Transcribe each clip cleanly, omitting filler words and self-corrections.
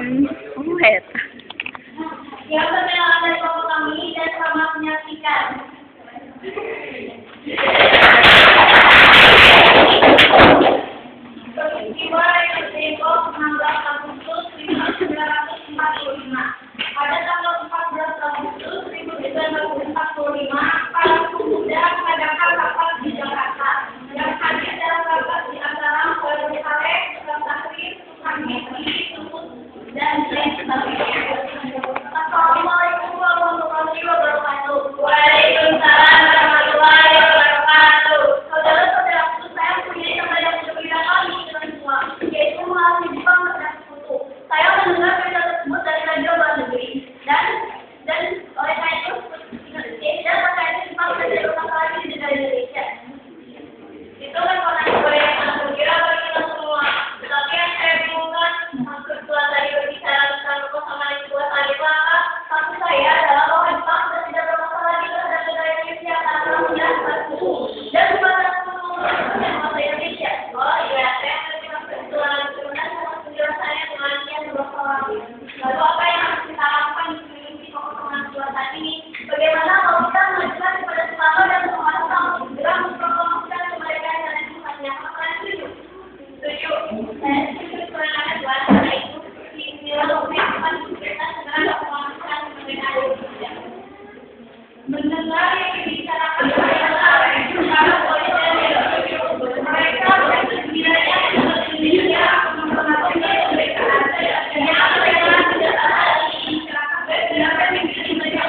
Wet. Yang perkenalkan dari kelompok kami dan selamat menyaksikan. Peristiwa yang Depok 16 Agustus 1945. Pada tanggal 14 Agustus 1945, para pemuda mengadakan rapat di Jakarta. Yang hadir dalam rapat di antara Wali Saleh, Tasrif, Hamidi, Sumut, dan lain sebagainya. Assalamualaikum warahmatullahi wabarakatuh. Waalaikumsalam warahmatullahi wabarakatuh. Saudara-saudaraku, saya punya cerita yang berbeda kali dengan semua, yaitu mengalami Jepang terhadap sekutu. Saya mendengar berita tersebut dari radio luar negeri dan oleh karena itu tidak terkait Jepang terjadi masalah di negara Indonesia. Itu kan karena yang sangat berkira bagi kita semua. Tetapi yang saya bingungkan, ketua tadi berbicara tentang kekosaman yang kuat tadi, maka maksud saya adalah bahwa Jepang sudah tidak bermasalah lagi terhadap negara Indonesia karena menjelaskan suku dan membatas yang bahasa Indonesia. Oh iya, saya mendengar kebetulan penjelasannya dengan bermasalah. Lalu apa yang harus kita lakukan di sini kekosaman kedua saat ini? Bagaimana kalau kita mengajukan kepada Soekarno dan Soeharto segera memproklamasikan kemerdekaan dan demokrasinya? Apakah setuju? Setuju. Saya setuju kewenangan buat karena itu di nilai kita segera memproklamasikan kemerdekaan Indonesia. Mendengar yang dibicarakan para polisi mereka sekiranya Indonesia memproklamasikan kemerdekaan dan apa yang tidak ada di silakan menjadi mereka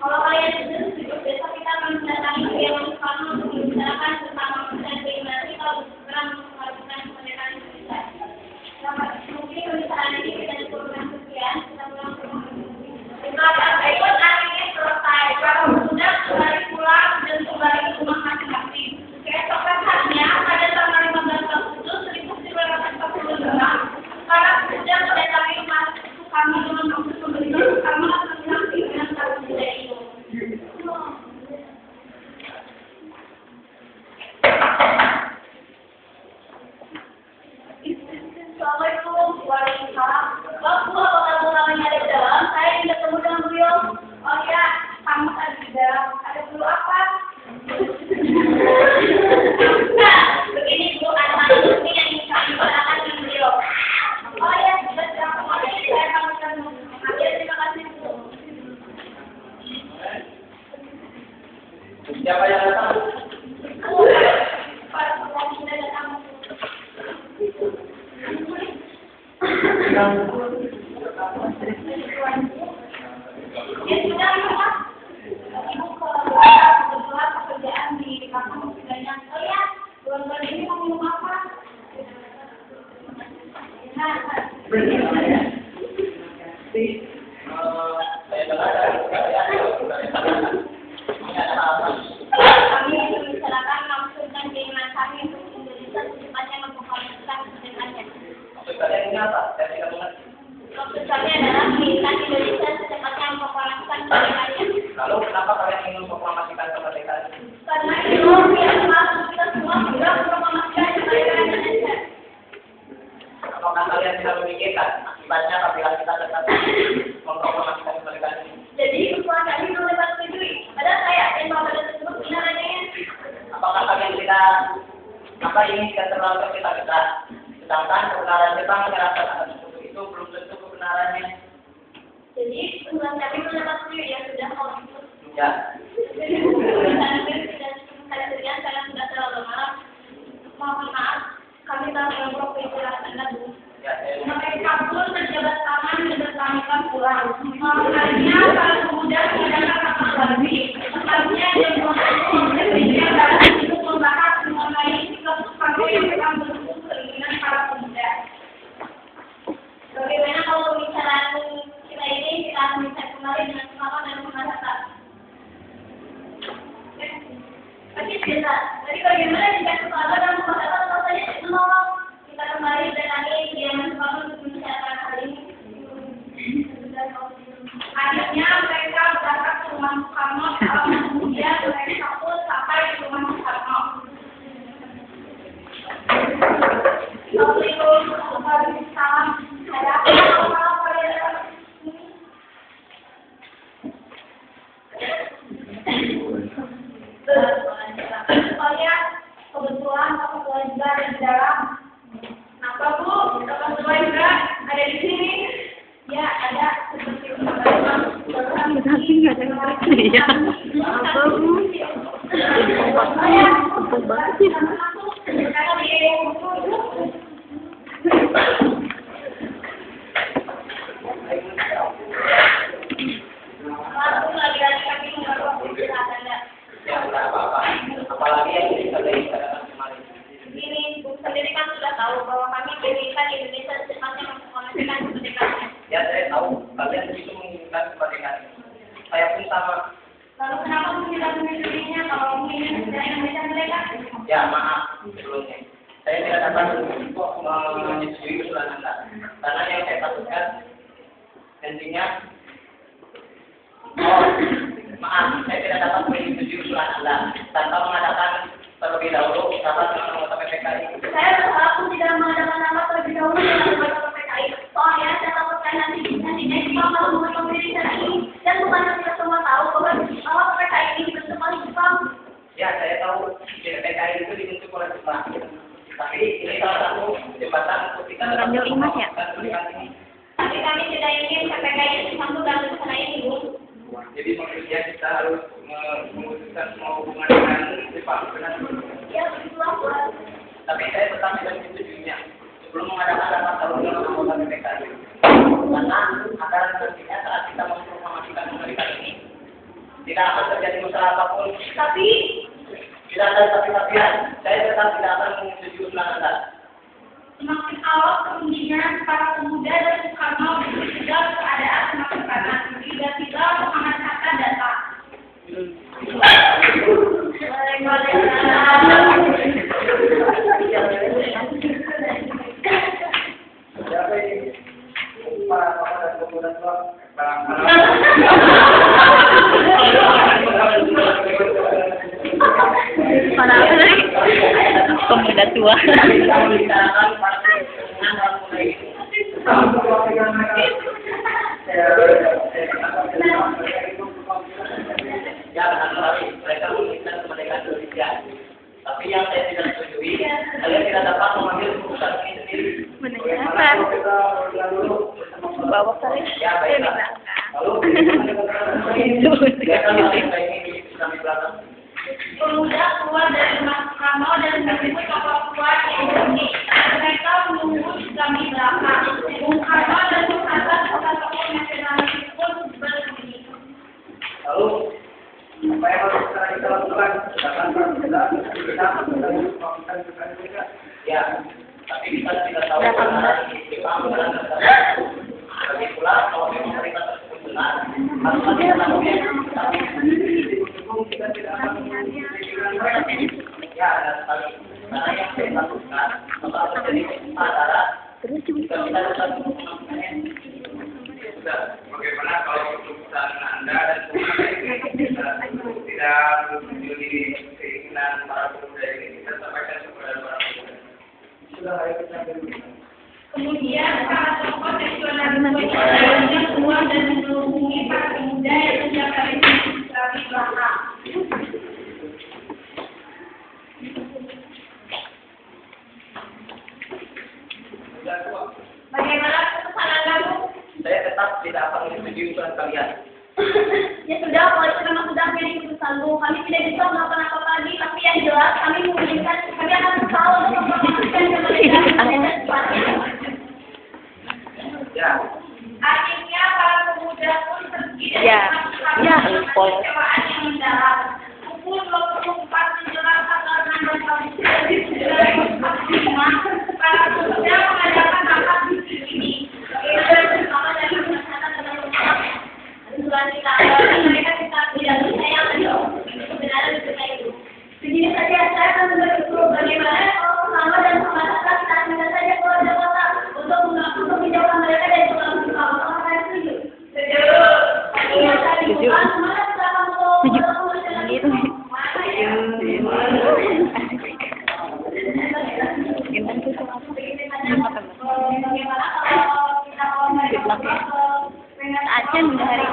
kalau kalian setuju, besok kita akan mendatangi yang Soekarno untuk membicarakan tentang dan bagaimana kita segera melakukan kemerdekaan Indonesia. Mungkin pembicaraan ini tidak dikurangkan sekian. Kita pulang ke rumah. Terima kasih. Hari ini selesai. Para sudah kembali pulang dan kembali ke rumah masing-masing. Keesokan harinya pada tanggal 15 Agustus 1945, para pemuda mendatangi rumah kami dengan maksud memberikan Soekarno tentang pimpinan para pemuda itu. Assalamualaikum warahmatullahi wabarakatuh. Waktu apa namanya ada di dalam, saya tidak ketemu dengan beliau. Oh ya, kamu tadi di dalam. Ada perlu apa? Nah, begini Bu, ada ini yang ingin kami bicarakan dengan beliau. Oh ya, sudah siap semuanya. Saya akan mengambil. Terima kasih Bu. Siapa yang datang? Para pemuda sudah datang. Ya sudah, Pak. Ibu kebetulan pekerjaan di kampung banyak. Oh ya, bulan-bulan ini mau minum apa? Nah, kami membicarakan maksud dan keinginan kami untuk Indonesia secepatnya memproklamasikan kemerdekaannya. Maksud kalian ini apa? Saya tidak mengerti. Maksud kami adalah menginginkan Indonesia secepatnya memproklamasikan kemerdekaannya. Lalu kenapa kalian ingin memproklamasikan kemerdekaan? Karena itu yang maksud kita semua segera memproklamasikan kemerdekaan Indonesia. Apakah kalian tidak memikirkan akibatnya apabila kita tetap memproklamasikan kemerdekaan ini? Jadi usulan kami belum dapat setujui. Padahal saya yakin bahwa pada tersebut benar adanya. Apakah kalian tidak ini tidak terlalu tergesa-gesa? Sedangkan kebenaran Jepang menyerahkan atas sekutu itu belum tentu kebenarannya. Jadi usulan kami belum dapat setujui ya sudah kalau itu. Ya. Saya sekian karena sudah terlalu malam. Mohon maaf, kami telah mengganggu penjelasan Anda Bu. Ya, Mereka pun berjabat tangan dan berpamitan pulang. Malam harinya para pemuda mengadakan rapat lagi. Tepatnya jam 20 sehingga dalam itu membahas mengenai sikap Soekarno yang memang mendukung keinginan para pemuda. Bagaimana kalau pembicaraan kita ini kita akan bisa kembali dengan Soekarno dan Soeharto. Oke, jelas. Jadi bagaimana jika Soekarno dan Soeharto rasanya menolak? Kita kembali mendatangi kediaman Soekarno untuk membicarakan hal ini. Akhirnya mereka berangkat ke rumah Soekarno, kemudian naik kapal sampai di rumah Soekarno. Assalamualaikum warahmatullahi wabarakatuh. Saya kebetulan Bapak Ketua juga ada di dalam. Kenapa Bu? Bapak Ketua juga ada di sini. Ya, ada seperti itu. Tapi nggak ada yang ya. Apa Bu? Apa banget ya? Ya, nggak apa-apa. Apalagi yang ini terjadi pada kemarin. Ini Bu sendiri kan sudah tahu bahwa kami pendidikan di Indonesia secepatnya mempromosikan kemerdekaan. Ya, saya tahu kalian begitu menginginkan kemerdekaan. Saya pun sama. Lalu kenapa Bu tidak memilikinya kalau ingin negara Indonesia merdeka? Ya, maaf sebelumnya. Saya tidak dapat menyetujui usulan Anda. Karena yang saya takutkan intinya maaf, saya tidak dapat menyetujui usulan Anda tanpa mengadakan terlebih dahulu rapat dengan anggota PPKI. Saya berharap pun tidak mengadakan rapat terlebih dahulu dengan anggota PPKI. Soalnya saya takutkan nantinya kita malah membuat pemerintahan ini dan bukannya kita semua tahu bahwa PPKI ini dibentuk oleh Jepang. Ya, saya tahu PPKI itu dibentuk oleh Jepang. Tapi ini salah satu jembatan untuk kita Ambil imas ya? Tapi kami tidak ingin PPKI disambung dalam rencana ini, Bu. Jadi maksudnya kita harus memutuskan semua hubungan dengan Jepang, benar? Ya, begitulah, Bu. Tapi saya tetap tidak menyetujuinya sebelum mengadakan rapat tahunan dengan anggota PPKI. Karena akan nantinya saat kita mempromosikan kemerdekaan ini tidak akan terjadi masalah apapun. Tapi Tidak ada tapi-tapian. Saya tetap tidak akan menyetujui usulan Anda. semakin awal kemungkinan para pemuda dan Soekarno berpikir keadaan semakin panas. Tiba-tiba Muhammad Hatta datang. Siapa ini? Para dan pemuda tua. Mana apa lagi? Pemuda tua. Ya, mereka menginginkan kemerdekaan Indonesia. Tapi yang saya tidak setujui, kalian tidak dapat mengambil keputusan ini sendiri. Menanya apa? Bawa kali. Ya, baiklah. Lalu, Pemuda keluar dari rumah Soekarno dan menyebut kapal keluar di Indonesia. Mereka menunggu di kami belakang. Bung Karno dan Bung Hatta serta tokoh nasionalis pun berbunyi. lalu apa yang harus kita lakukan? Kita ya, tapi kita tidak tahu benar Jepang benar. Lagi pula kalau memang mereka tersebut benar, harus ada yang tahunya. Tapi kita tidak akan ya, ada sekali. Karena yang saya takutkan, kalau terjadi adalah jika kita dapat menggunakannya. Sudah, bagaimana kalau keputusan Anda dan tidak menyetujui keinginan para pemuda ini, kita sampaikan kepada para pemuda. Sudah, ayo kita beri. Kemudian para tokoh nasionalis keluar dan menghubungi para pemuda yang sejak hari ini di belakang. Bagaimana keputusan Anda, Bu? Saya tetap tidak akan menyetujui usulan kalian. Ya sudah, kalau itu memang sudah menjadi keputusan Bu, kami tidak bisa melakukan apa-apa lagi, tapi yang jelas kami menginginkan, kami akan berusaha untuk mempromosikan kemerdekaan Indonesia secepatnya. Ya. Akhirnya para pemuda pun pergi dari Ya, rumah Soekarno ya, gitu. Gimana tuh apa? Acan udah hari ini.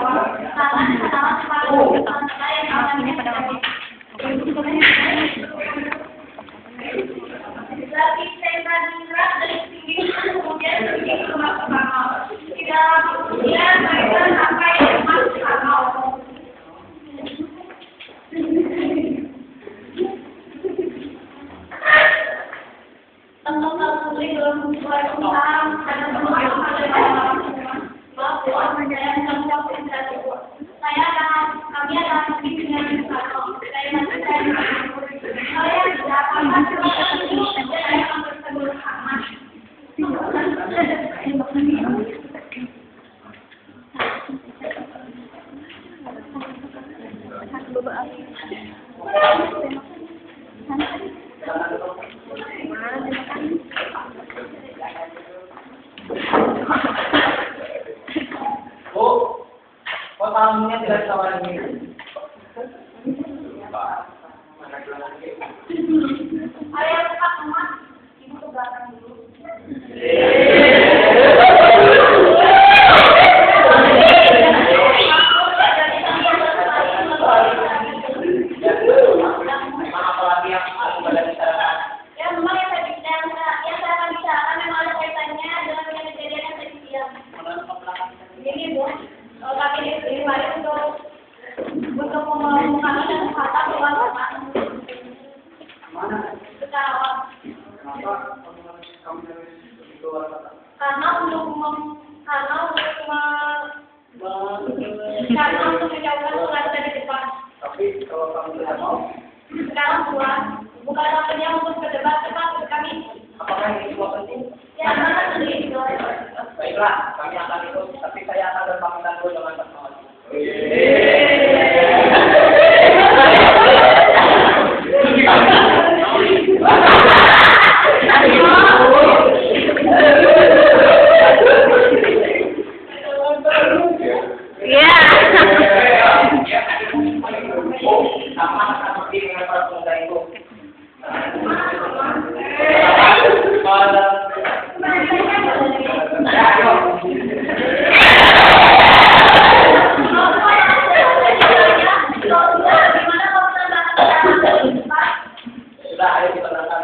Ini pada mati. Lagi saya berat dari sini kemudian pergi ke rumah kanal. Tidak kemudian mereka sampai rumah kanal. Teman-teman belum mulai usaha karena kami akan pergi dengan kanal. Saya Bu, kok tamunya tidak tawarin ini? Ayo cepat rumah, ibu ke belakang dulu. Untuk mengumumkan dan kata keluar karena untuk menjauhkan surat dari depan. Tapi kalau kamu tidak mau, Sekarang keluar, bukan waktunya untuk berdebat cepat kami. apakah ini semua penting? Ya, sangat sendiri. Baiklah, kami akan ikut, tapi saya akan berpamitan dulu dengan teman-teman. Sama seperti dengan para pemuda itu. Sudah, ayo kita berangkat.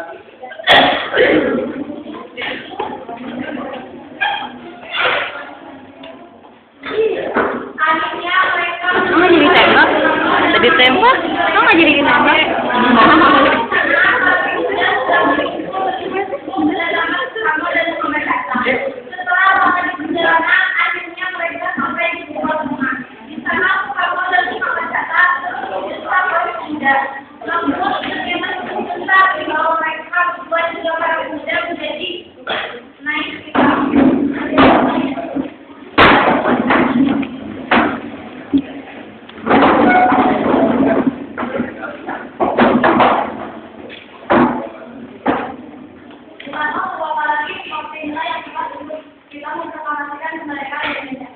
Akhirnya mereka Nggak jadi tembak? Tadi tembak? Nggak jadi tembak? setelah lama di perjalanan, akhirnya mereka sampai di sebuah rumah. Di sana, kamu dan Mama Jata sampai pemuda. Namun, bagaimana sebentar di bawah mereka membuat juga para pemuda menjadi naik kita. Dimana beberapa lagi seperti inilah yang kita menginformasikan ke mereka di Indonesia.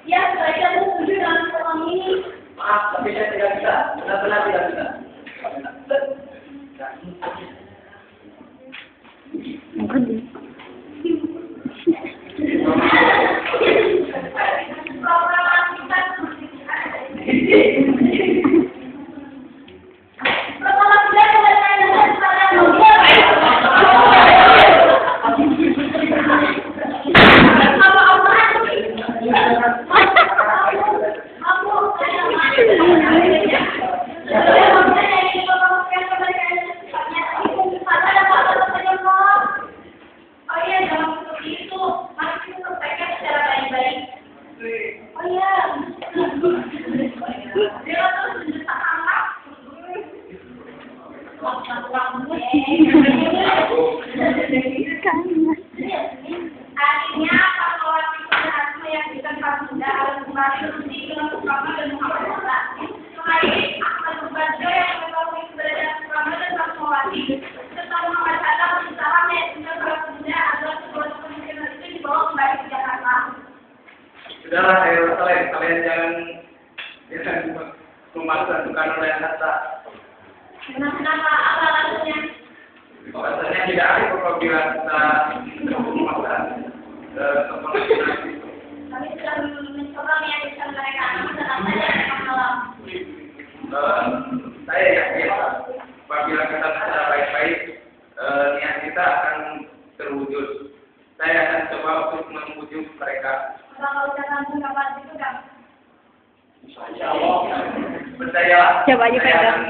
Ya, sebaiknya aku setuju dengan program ini. Maaf, tapi saya tidak bisa. Benar-benar tidak bisa. Bukan deh. Program kita program kita kepada akhirnya Fatmawati Soeharto yang ditangkap muda harus kembali berhenti dengan Soekarno dan Muhammad Hatta. Selain Ahmad Subandrio yang mengetahui keberadaan Soekarno dan Fatmawati, serta Muhammad Hatta berusaha meyakinkan para pemuda agar sebuah kemungkinan itu dibawa kembali ke Jakarta. Sudahlah, saya selesai. Kalian jangan memaksa Soekarno dan Hatta. kata. Kenapa? Apa alasannya? Alasannya tidak ada apabila kita memaksa Kami sudah mencoba meyakinkan mereka, namun tetap saja mereka menolak. Saya yakin apabila kita secara baik-baik, niat kita akan terwujud. Saya akan coba untuk membujuk mereka. Kalau ucapan kapan itu kan? Insyaallah. Percayalah. Coba aja pegang.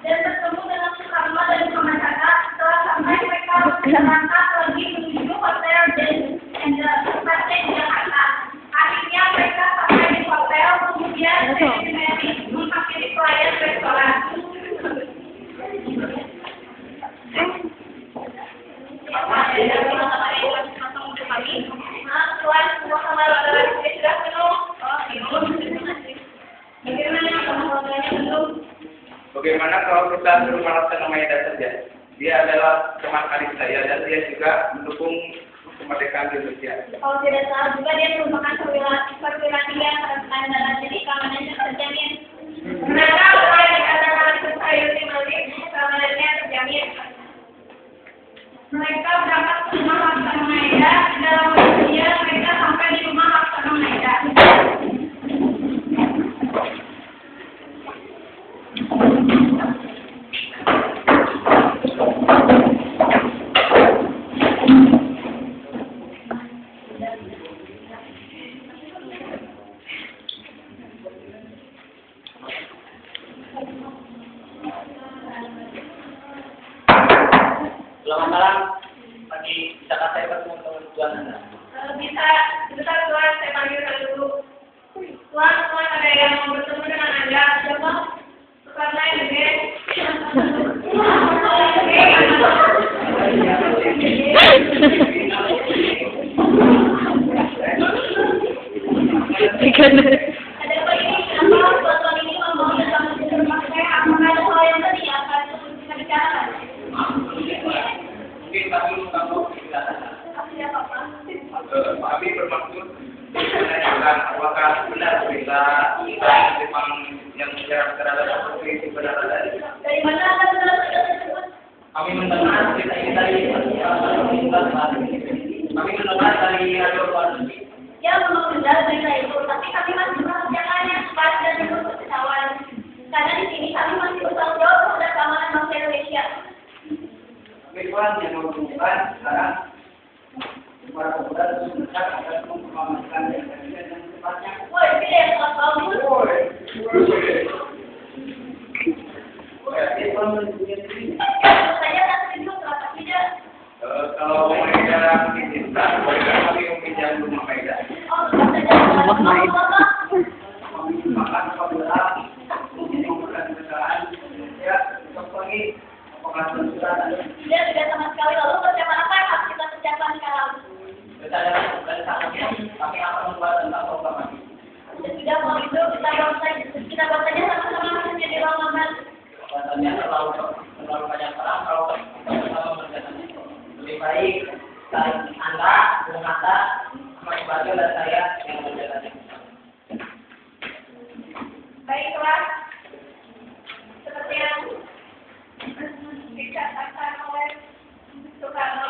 Dan bertemu dengan Soekarno dan Kamandaka setelah sampai mereka berangkat lagi menuju hotel dan Pasir Jakarta. Akhirnya mereka sampai di hotel, kemudian Mary menghampiri pelayan restoran. Bagaimana kalau kita suruh Laksana Maeda saja? Dia adalah teman karib saya dan dia juga mendukung kemerdekaan Indonesia. Kalau tidak salah juga dia merupakan perwira tinggi andalan, jadi keamanannya terjamin. Mereka mulai dikatakan Sayuti Malik, keamanannya terjamin. Mereka berangkat ke rumah Laksana Maeda. Dalam waktu dia mereka sampai di rumah Laksana Maeda. Selamat malam, pagi. Bisakah saya bertemu dengan Tuan Anda? Bisa, sebentar Tuan, saya panggil dulu. Tuan, ada yang mau bertemu dengan Anda. Siapa? Karena ini. Ada apa ini? Kenapa Tuan ini mau datang ke rumah saya? Apakah ada hal yang tadi yang akan kita bicarakan? Mungkin kami mengganggu penjelasan. Siapa, Pak? Kami bermaksud menanyakan apakah benar berita Jepang yang menyerang terhadap seperti itu benar tadi. Dari mana Anda mendengar berita tersebut? Kami mendengar berita ini dari kami mendengar dari radio luar negeri. Ya, memang benar berita itu, tapi kami masih merahasiakannya supaya tidak timbul kekecewaan. Karena di sini kami masih bertanggung jawab terhadap keamanan bangsa Indonesia. Kami Tuhan yang menghubungkan sekarang para pemuda sebentar akan mengamankan yang tepatnya. Woi, pilih yang sangat bagus. Tentu saja tak setuju, kenapa tidak? Kalau Maeda mengizinkan, boleh kami meminjam rumah Maeda. Oh, tentu saja. Rumah Maeda. Makan apabila ini bukan kesalahan, ya, besok pagi apakah sudah ada? Tidak sama sekali. Lalu persiapan apa yang harus kita persiapkan sekarang? Kami akan membuat tentang proklamasi. Ya sudah, kalau itu kita buat saja sama-sama menjadi ruang aman. Katanya terlalu banyak orang kalau sama berjalannya. Lebih baik Anda, Bung Hatta, Mas Bagio dan saya yang berjalannya. Baiklah, seperti yang dikatakan oleh Soekarno.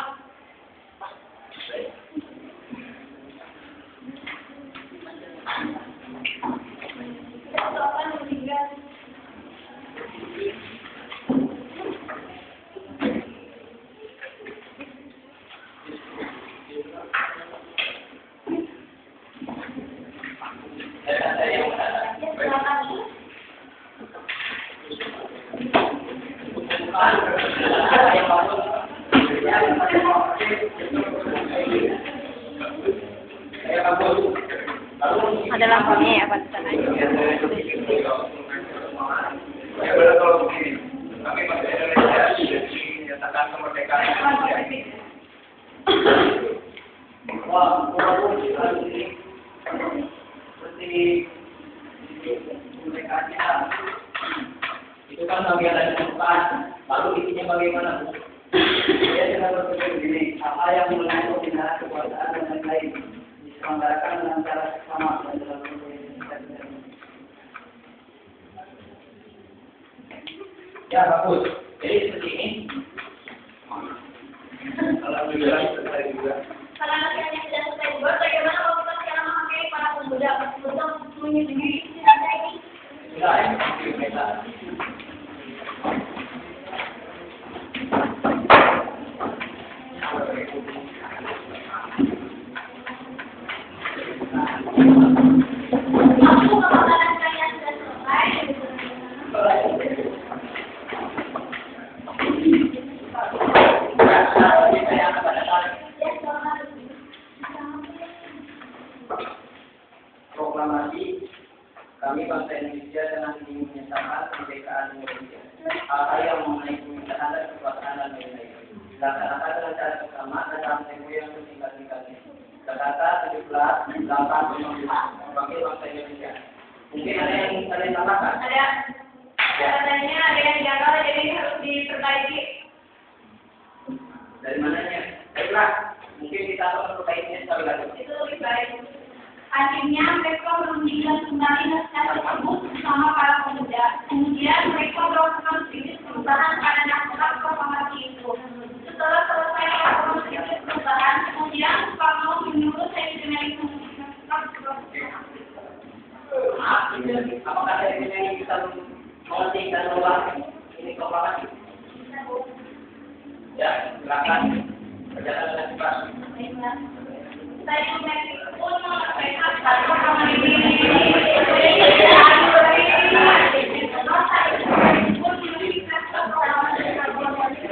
Soekarno meninggal. Ada lampunya ya, Pak, di sana. Ya benar kalau begini, kami bangsa Indonesia sudah dinyatakan kemerdekaan Indonesia. Walaupun hari ini seperti kemerdekaan kita, itu kan bagian dari permukaan, lalu isinya bagaimana? kita berpikir begini, apa yang mengenai pembinaan kekuasaan dan lain-lain diselenggarakan dengan cara sama dan dalam ya bagus. Jadi seperti ini. Alhamdulillah selesai juga. Karena nanti hanya tidak selesai juga, bagaimana kalau kita sekarang memakai para pemuda untuk menyendiri tidak ini? Sudah ya, kita. Aku kebakaran saya sudah selesai. Proklamasi kami bangsa Indonesia dengan ingin menyatakan kemerdekaan Indonesia. Hal-hal yang mengenai pemerintahan dan kekuasaan dan lain-lain dilaksanakan dengan cara bersama dan dalam tempo yang sesingkat-singkatnya. Jakarta 17, 8, 15 sebagai bangsa Indonesia. Mungkin ada yang ingin kalian tambahkan? Ada. Katanya ada yang gagal jadi harus diperbaiki. Dari mananya? Baiklah, mungkin kita akan memperbaikinya sekali lagi. Itu lebih baik. Akhirnya mereka menunjukkan kembali naskah tersebut bersama para pemuda. Kemudian mereka melakukan sedikit perubahan pada naskah proklamasi itu. Setelah selesai melakukan sedikit perubahan, kemudian Soekarno menyuruh Sekjenari memutuskan Maaf, apakah Sekjenari bisa mengerti dan merubah ini proklamasi? Ya, silakan. Berjalan dengan cepat. Saya pun menyampaikan proklamasi ini.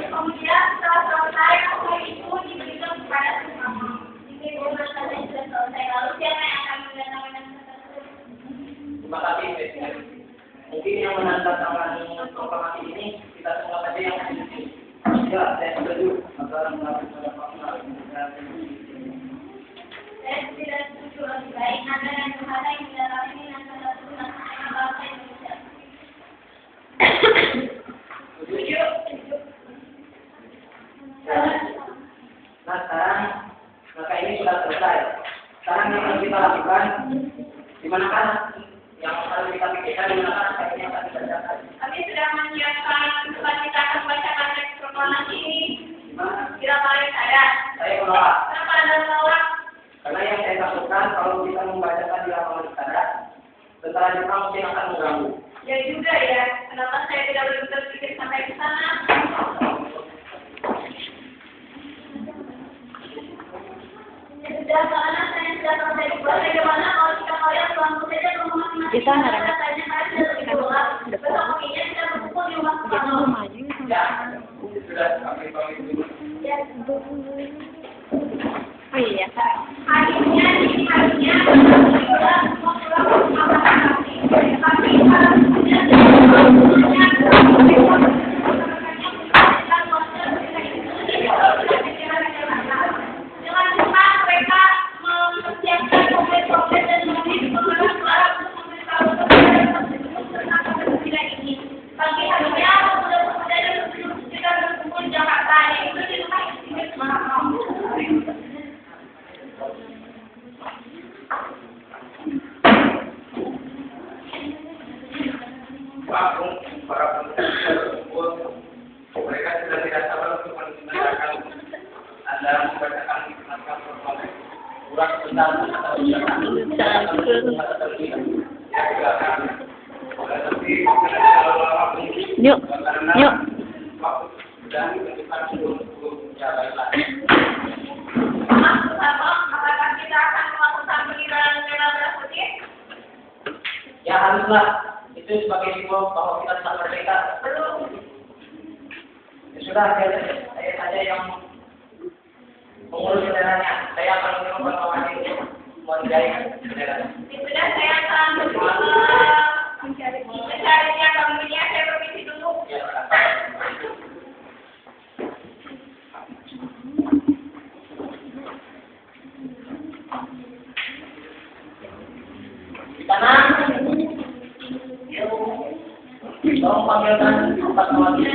Kemudian setelah selesai, itu diberikan kepada Soekarno. Ini beberapa saja sudah selesai. Lalu siapa yang akan menandatangani tersebut? Terima kasih, Sekjenari. Mungkin yang menandatangani proklamasi ini kita semua saja yang ada di sini. Ya, saya setuju. Antara melakukan proklamasi dan Saya tidak setuju. Lebih baik Anda dan Tuhan yang mendatangi naskah tersebut naskah bangsa Indonesia. setuju. Nah, sekarang maka ini sudah selesai. Sekarang yang harus kita lakukan, di manakah yang harus kita pikirkan, di manakah akhirnya yang akan kita bacakan? Kami sudah menyiapkan tempat kita akan bacakan teks proklamasi ini. Gimana? Kira kalian ada? Saya menolak. Kenapa Anda menolak? Karena yang saya takutkan kalau kita membacakan di lapangan istana, tentara Jepang mungkin akan mengganggu. Ya juga ya. Kenapa saya tidak boleh berpikir sampai ke sana? Ya sudah, karena saya sudah selesai dibuat. Bagaimana kalau kita kalian pulang saja ke rumah masing-masing? Kita ngarang. Saja kalian sudah lebih bola. Besok paginya kita berkumpul di rumah Soekarno. Ya, sudah kami pamit dulu. Ya. Oh iya. Akhirnya, kita semua pulang ke rumah masing-masing. Tapi kalau kemudian dengan cepat mereka mempersiapkan komplek-komplek dan memilih pengeras suara untuk memberitahu kepada tentang kepentingan ini. Pagi harinya pemuda-pemuda dan kita berkumpul di Jakarta, yaitu di rumah istimewa Soekarno. Para pemuda tersebut, mereka sudah tidak sabar untuk mendengarkan Anda membacakan naskah proklamasi. Kurang sebentar atau silakan. Ya, silakan. Tapi Yuk, yuk. sudah menentukan sebelum ya baiklah. Mas Soekarno, apakah kita akan melakukan pengibaran bendera merah putih? Ya haruslah. Itu sebagai simbol bahwa kita telah merdeka. Belum. Ya sudah, saya saja yang mengurus benderanya. Saya akan mengirim proklamasi untuk menjadi benderanya. Ya sudah, saya akan mencari yang bangunnya. Saya permisi dulu. Ya, tenang. Tolong panggilkan 4 mewakili.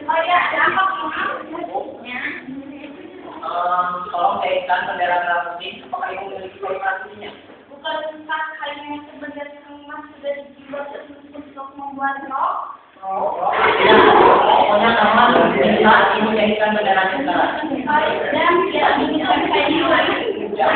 Oh iya, ada apa ya? Tolong cairkan bendera merah putih. Apakah ibu memiliki informasinya? Bukan tentang kain yang sebenarnya emas sudah dibuat untuk membuat rok. Ya, pokoknya teman minta ibu cairkan benderanya sekarang. Dan dia inginkan kain lain. Ya.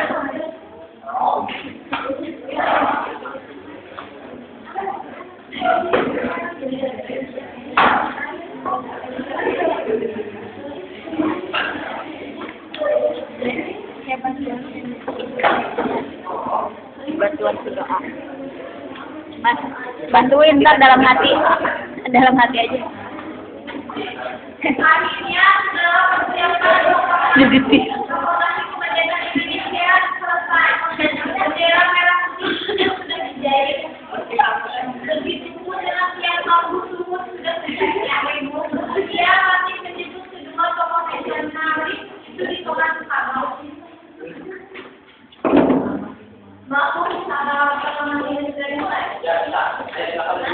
Bantuan doa. Mas, bantuin ntar dalam hati aja. Akhirnya setelah persiapan Jadi transportasi kemerdekaan Indonesia selesai. Bendera merah putih sudah dijahit. Begitu pun dengan tiang lampu sumur sudah terjadi. Dia masih menyebut kedua tokoh nasionalis itu di Toran Sabau. Maupun Sabau pertemuan ini sudah dimulai. Ya, bisa. Saya silakan.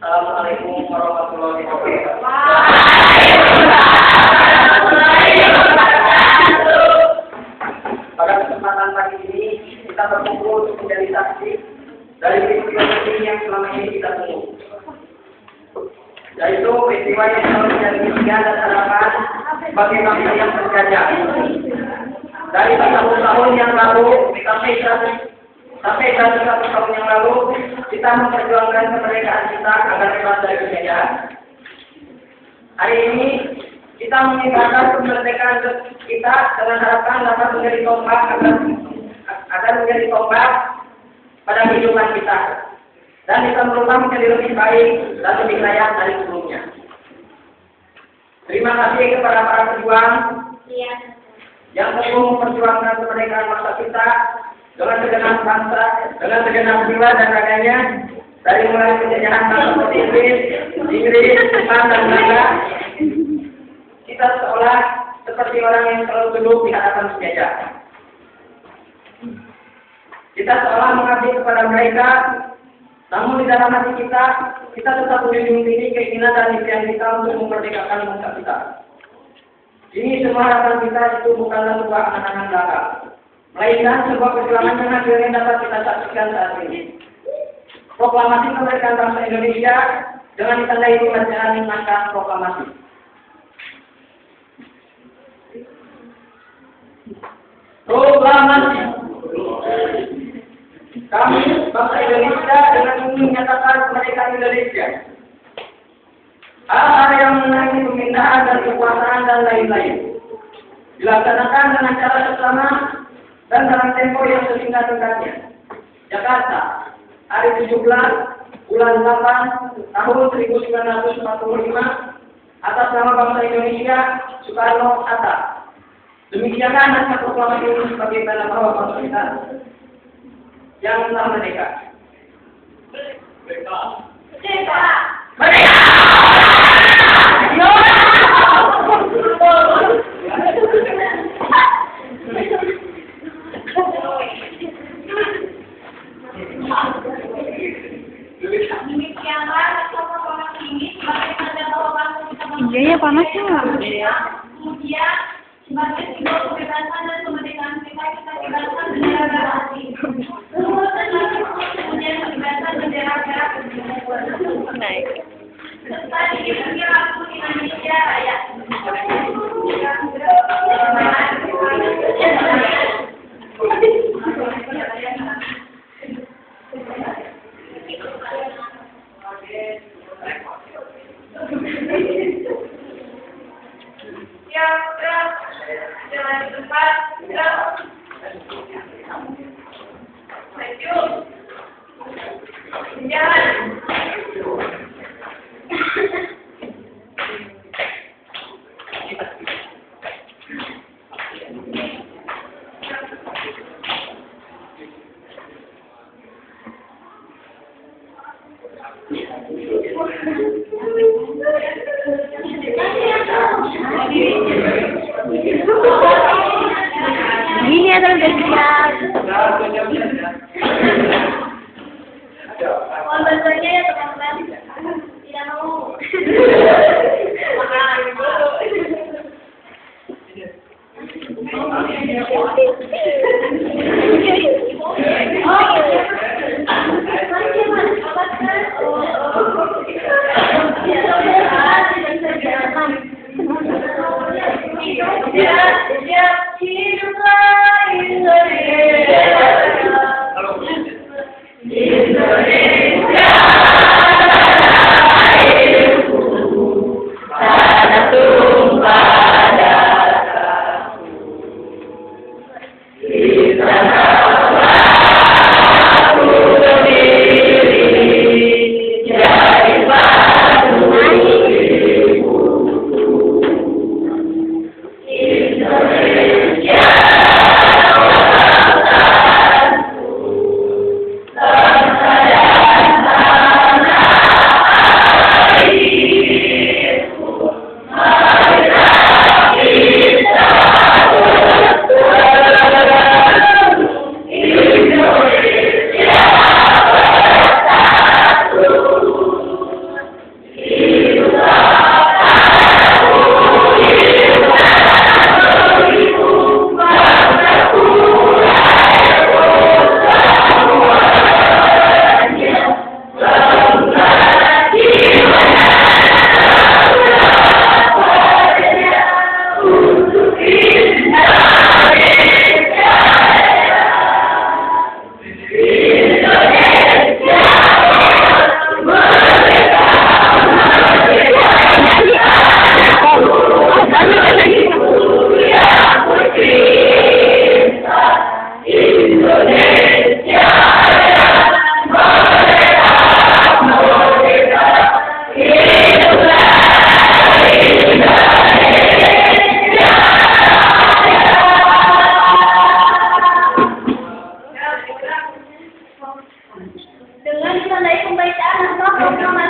Assalamualaikum warahmatullahi wabarakatuh. Pada kesempatan pagi ini kita berkumpul untuk menjadi saksi dari peristiwa penting yang selama ini kita tunggu, yaitu peristiwa yang selalu menjadi impian dan harapan bagi bangsa yang terjajah. Dari tahun-tahun yang lalu sampai 100 tahun yang lalu kita memperjuangkan kemerdekaan kita agar bebas dari penjajahan. Hari ini kita meninggalkan kemerdekaan kita dengan harapan dapat menjadi tombak agar menjadi tombak pada kehidupan kita dan bisa berubah menjadi lebih baik dan lebih layak dari sebelumnya. Terima kasih kepada para pejuang yang telah memperjuangkan kemerdekaan bangsa kita dengan segenap bangsa, dengan segenap jiwa dan raganya, dari mulai penjajahan bangsa Inggris, Jepang dan Belanda. Kita seolah seperti orang yang selalu duduk di hadapan penjajah. Kita seolah mengabdi kepada mereka, namun di dalam hati kita tetap menjunjung tinggi keinginan dan impian kita untuk memerdekakan bangsa kita. Ini semua harapan kita itu bukanlah sebuah angan-angan belaka, melainkan sebuah perjuangan yang akhirnya dapat kita saksikan saat ini. Proklamasi kemerdekaan bangsa Indonesia dengan ditandai pembacaan naskah proklamasi. Proklamasi. Kami bangsa Indonesia dengan ingin menyatakan kemerdekaan Indonesia. Hal-hal yang mengenai pemindahan dan kekuasaan dan lain-lain dilaksanakan dengan cara bersama dan dalam tempo yang sesingkat-singkatnya. Jakarta, hari 17 bulan 8 tahun 1945, atas nama bangsa Indonesia, Soekarno-Hatta. Demikianlah naskah proklamasi ini sebagai tanda bahwa bangsa kita yang telah merdeka. Merdeka! Merdeka! Demikianlah proklamasi ini sebagai tanda bahwa bangsa kita Iya ya panasnya. Kemudian sebagai simbol kebebasan dan kemerdekaan kita kibarkan bendera merah putih. Kemudian kebebasan bendera merah putih. Naik. Serta diiringi lampu Indonesia Raya. Oke. gerak. Jalan di tempat, gerak. Maju. Jalan. Gini atau udah siap? Mohon bantuannya ya teman-teman. Tidak mau. Makan dulu. Dengan ditandai pembacaan nama proklamasi